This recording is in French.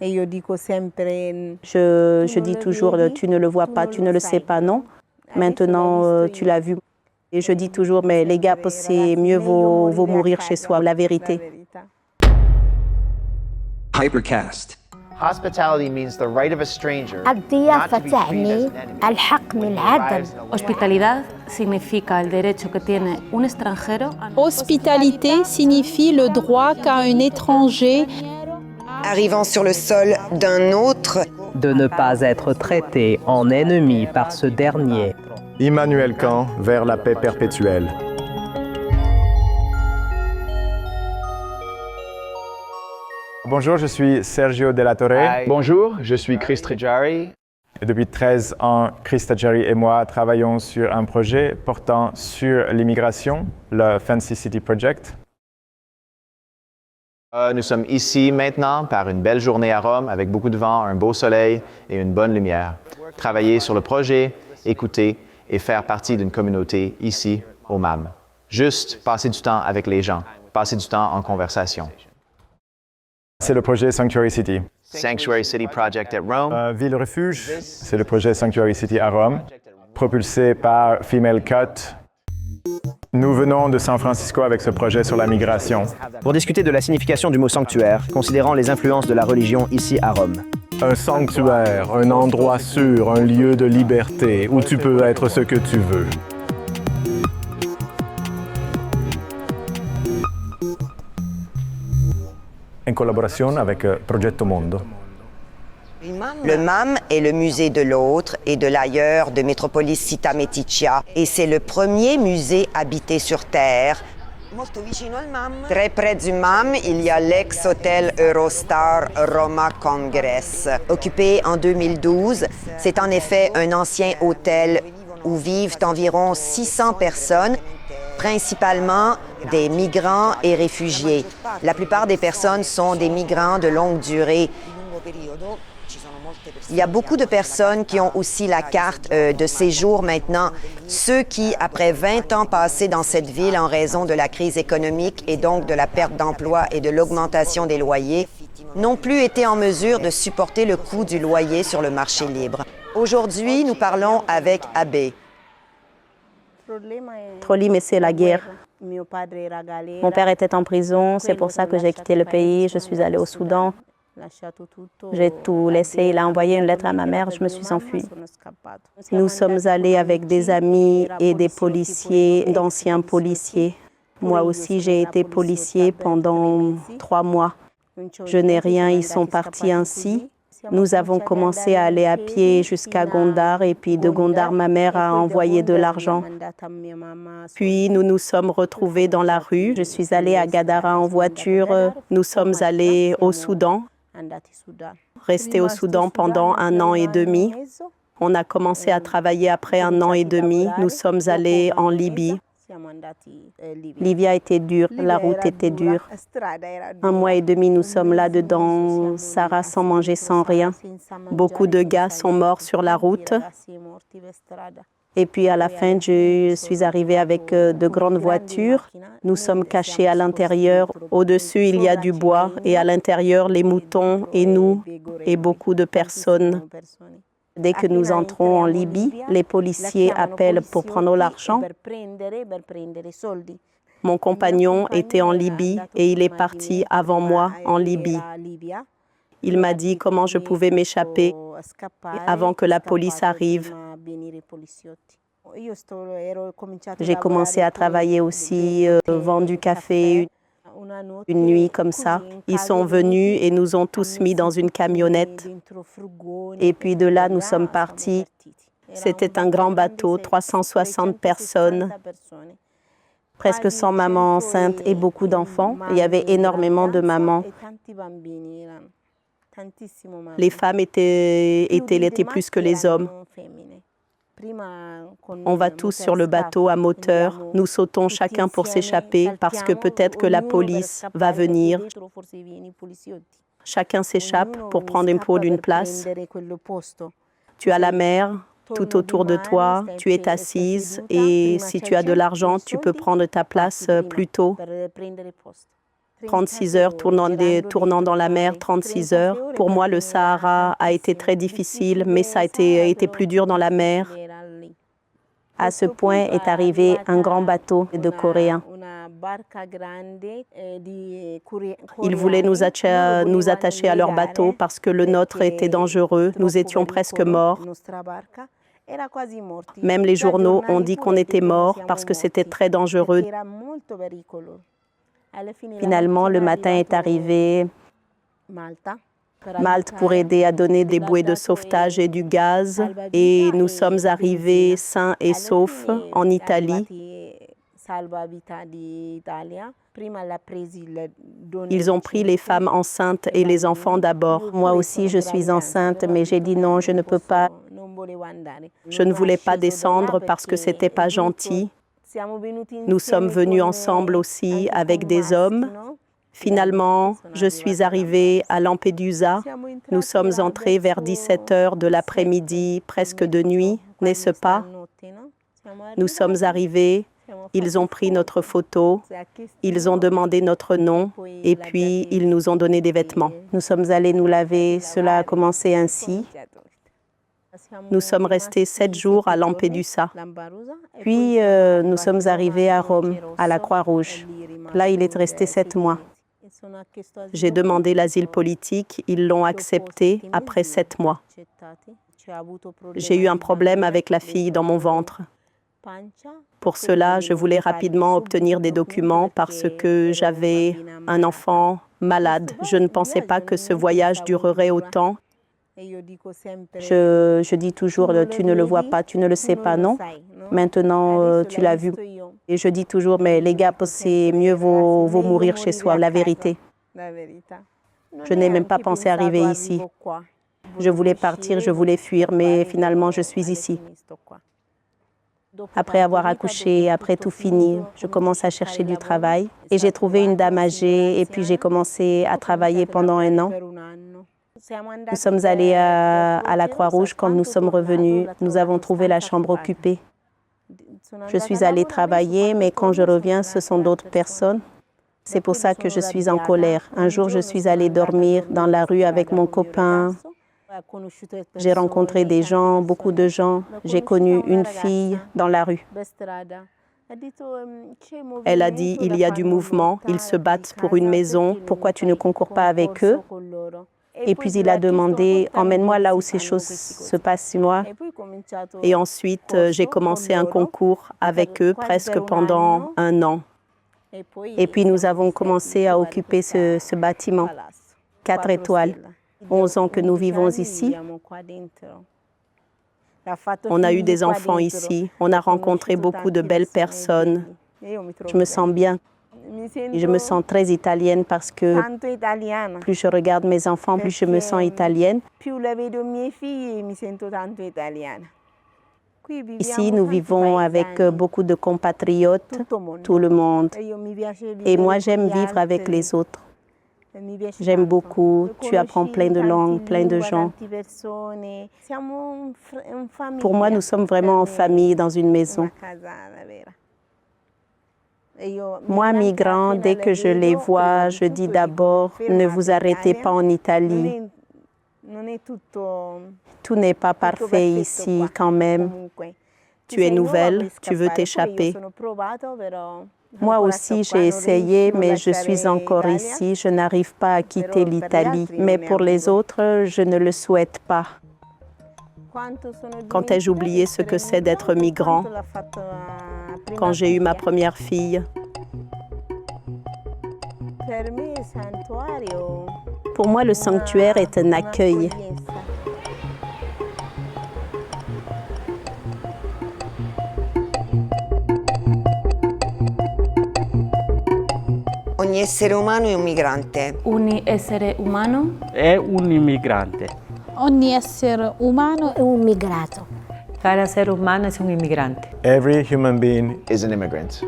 Je dis toujours, tu ne le vois pas, tu ne le sais pas, non? Maintenant, tu l'as vu. Et je dis toujours, mais les gars, c'est mieux vaut mourir chez soi, la vérité. Hypercast. Hospitality means the right of a stranger not الضيافة to be treated as تعني an enemy. الحق من العدل. Hospitalidad significa el derecho que tiene un extranjero. Hospitalité signifie le droit qu'a un étranger arrivant sur le sol d'un autre de ne pas être traité en ennemi par ce dernier. Immanuel Kant, vers la paix perpétuelle. Bonjour, je suis Sergio Della Torre. Bonjour, je suis Chris Trijari. Et depuis 13 ans, Chris Trijari et moi travaillons sur un projet portant sur l'immigration, le Fancy City Project. Nous sommes ici maintenant par une belle journée à Rome avec beaucoup de vent, un beau soleil et une bonne lumière. Travailler sur le projet, écouter et faire partie d'une communauté ici au MAM. Juste passer du temps avec les gens, passer du temps en conversation. C'est le projet Sanctuary City. Sanctuary City Project at Rome. Ville Refuge, c'est le projet Sanctuary City à Rome, propulsé par Female Cut. Nous venons de San Francisco avec ce projet sur la migration. Pour discuter de la signification du mot sanctuaire, considérant les influences de la religion ici à Rome. Un sanctuaire, un endroit sûr, un lieu de liberté où tu peux être ce que tu veux. En collaboration avec Progetto Mondo. Le MAM est le musée de l'autre et de l'ailleurs de Metropolis Città Meticcia et c'est le premier musée habité sur Terre. Très près du MAM, il y a l'ex-hôtel Eurostar Roma Congress. Occupé en 2012, c'est en effet un ancien hôtel où vivent environ 600 personnes, principalement des migrants et réfugiés. La plupart des personnes sont des migrants de longue durée. Il y a beaucoup de personnes qui ont aussi la carte de séjour maintenant. Ceux qui, après 20 ans passés dans cette ville en raison de la crise économique et donc de la perte d'emploi et de l'augmentation des loyers, n'ont plus été en mesure de supporter le coût du loyer sur le marché libre. Aujourd'hui, nous parlons avec Abbé. Mais c'est la guerre. Mon père était en prison, c'est pour ça que j'ai quitté le pays. Je suis allée au Soudan. J'ai tout laissé. Il a envoyé une lettre à ma mère, je me suis enfuie. Nous sommes allés avec des amis et des policiers, d'anciens policiers. Moi aussi, j'ai été policier pendant 3 mois. Je n'ai rien, ils sont partis ainsi. Nous avons commencé à aller à pied jusqu'à Gondar et puis de Gondar, ma mère a envoyé de l'argent. Puis nous nous sommes retrouvés dans la rue. Je suis allée à Gadara en voiture. Nous sommes allés au Soudan, restés au Soudan pendant 1 an et demi. On a commencé à travailler après 1 an et demi. Nous sommes allés en Libye. Libye a été dure, la route était dure. 1 mois et demi, nous sommes là-dedans, Sarah sans manger, sans rien. Beaucoup de gars sont morts sur la route. Et puis à la fin, je suis arrivée avec de grandes voitures. Nous sommes cachés à l'intérieur. Au-dessus, il y a du bois et à l'intérieur, les moutons et nous et beaucoup de personnes. Dès que nous entrons en Libye, les policiers appellent pour prendre l'argent. Mon compagnon était en Libye et il est parti avant moi en Libye. Il m'a dit comment je pouvais m'échapper avant que la police arrive. J'ai commencé à travailler aussi, vendre du café. Une nuit comme ça, ils sont venus et nous ont tous mis dans une camionnette. Et puis de là, nous sommes partis. C'était un grand bateau, 360 personnes, presque 100 mamans enceintes et beaucoup d'enfants. Il y avait énormément de mamans. Les femmes étaient plus que les hommes. On va tous sur le bateau à moteur. Nous sautons chacun pour s'échapper parce que peut-être que la police va venir. Chacun s'échappe pour prendre une place. Tu as la mer tout autour de toi, tu es assise et si tu as de l'argent, tu peux prendre ta place plus tôt. 36 heures tournant dans la mer, 36 heures. Pour moi, le Sahara a été très difficile, mais ça a été plus dur dans la mer. À ce point est arrivé un grand bateau de Coréens. Ils voulaient nous attacher à leur bateau parce que le nôtre était dangereux. Nous étions presque morts. Même les journaux ont dit qu'on était morts parce que c'était très dangereux. Finalement, le matin est arrivé Malte pour aider à donner des bouées de sauvetage et du gaz. Et nous sommes arrivés sains et saufs en Italie. Ils ont pris les femmes enceintes et les enfants d'abord. Moi aussi, je suis enceinte, mais j'ai dit non, je ne peux pas. Je ne voulais pas descendre parce que ce n'était pas gentil. Nous sommes venus ensemble aussi avec des hommes. Finalement, je suis arrivée à Lampedusa. Nous sommes entrés vers 17 heures de l'après-midi, presque de nuit, n'est-ce pas? Nous sommes arrivés, ils ont pris notre photo, ils ont demandé notre nom et puis ils nous ont donné des vêtements. Nous sommes allés nous laver, cela a commencé ainsi. Nous sommes restés 7 jours à Lampedusa. Puis nous sommes arrivés à Rome, à la Croix-Rouge. Là, il est resté 7 mois. J'ai demandé l'asile politique, ils l'ont accepté après 7 mois. J'ai eu un problème avec la fille dans mon ventre. Pour cela, je voulais rapidement obtenir des documents parce que j'avais un enfant malade. Je ne pensais pas que ce voyage durerait autant. Je dis toujours, tu ne le vois pas, tu ne le sais pas, non? Maintenant, tu l'as vu. Et je dis toujours, mais les gars, c'est mieux vaut mourir chez soi, la vérité. Je n'ai même pas pensé arriver ici. Je voulais partir, je voulais fuir, mais finalement, je suis ici. Après avoir accouché, après tout fini, je commence à chercher du travail. Et j'ai trouvé une dame âgée et puis j'ai commencé à travailler pendant 1 an. Nous sommes allés à la Croix-Rouge. Quand nous sommes revenus, nous avons trouvé la chambre occupée. Je suis allée travailler, mais quand je reviens, ce sont d'autres personnes. C'est pour ça que je suis en colère. Un jour, je suis allée dormir dans la rue avec mon copain. J'ai rencontré des gens, beaucoup de gens. J'ai connu une fille dans la rue. Elle a dit, il y a du mouvement, ils se battent pour une maison. Pourquoi tu ne concours pas avec eux? Et puis il a demandé, emmène-moi là où ces choses se passent, moi. Et ensuite, j'ai commencé un concours avec eux presque pendant 1 an. Et puis nous avons commencé à occuper ce bâtiment, 4 étoiles. 11 ans que nous vivons ici. On a eu des enfants ici. On a rencontré beaucoup de belles personnes. Je me sens bien. Je me sens très italienne parce que plus je regarde mes enfants, plus je me sens italienne. Ici, nous vivons avec beaucoup de compatriotes, tout le monde. Et moi, j'aime vivre avec les autres. J'aime beaucoup, tu apprends plein de langues, plein de gens. Pour moi, nous sommes vraiment en famille dans une maison. Moi, migrant, dès que je les vois, je dis d'abord, ne vous arrêtez pas en Italie. Tout n'est pas parfait ici quand même. Tu es nouvelle, tu veux t'échapper. Moi aussi, j'ai essayé, mais je suis encore ici. Je n'arrive pas à quitter l'Italie. Mais pour les autres, je ne le souhaite pas. Quand ai-je oublié ce que c'est d'être migrant? Quand j'ai eu ma première fille. Pour moi, le sanctuaire est un accueil. Ogni essere umano è un migrante. Ogni essere umano è un immigrante. Ogni essere umano è un migrato. Cada ser humano es un inmigrante. Every human being is an immigrant.